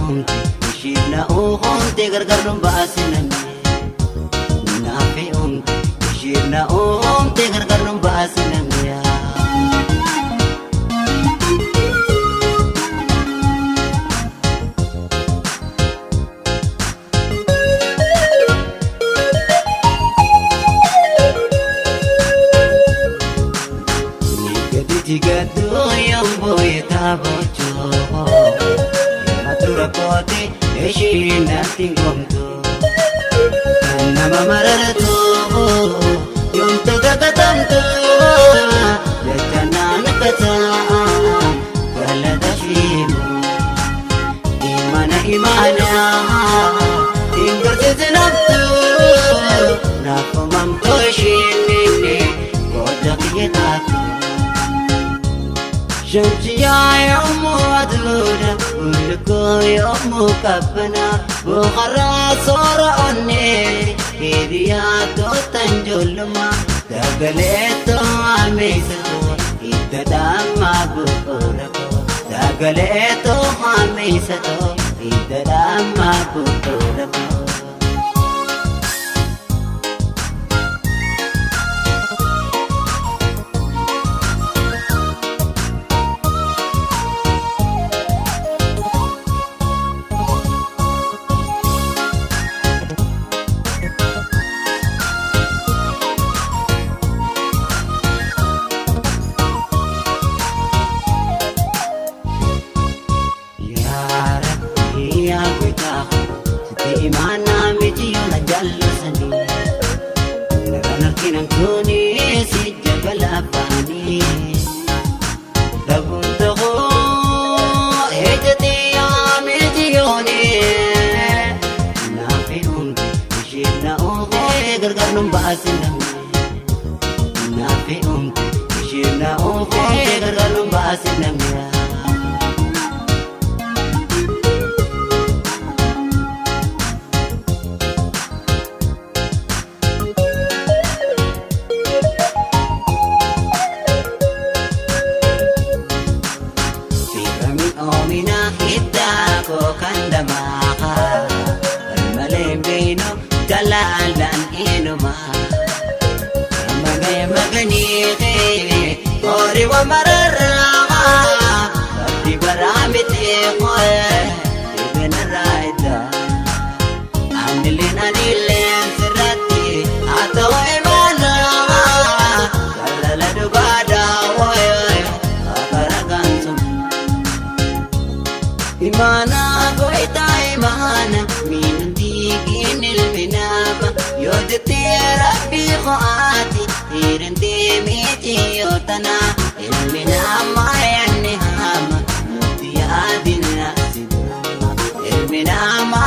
umte ishina umte gargarun baasiname nafi umte ishina umte gargarun baasiname ya Tigado yung boy tabocho matura kote eshin nating gomto namamararato yung tagakatamto yatana nakata kaladashimo imana tinggal sezenapto napamamto shinini kodak yetato شمسيا يوم ودودا ولكو يوم كبنا بخرا صوروني كيدياتو تنجلما دقليتو عميسو إدداما بقرقو دقليتو عميسو إدداما بقرقو Imana mitiyo na jallo sani Naganakin ang kuni si Jagalapani Lagunta ko Ejati mitiyo ni Nafiunti Ishir na uke Gargar nung basin lang Nafiunti Ishir na uke Gargar nung basin lang Kandamaka Malembino Dalalan inuma Maganiki Ori wa mararama Di baramit ikoy Ibinaraida Anilin sirati Ato imana Kalala dugada Oy Akaragansom Imana imana minandigin ilminama yodete rabbi khaati irante miti yotana ilminama yanihama mutiyadin nasidama ilminama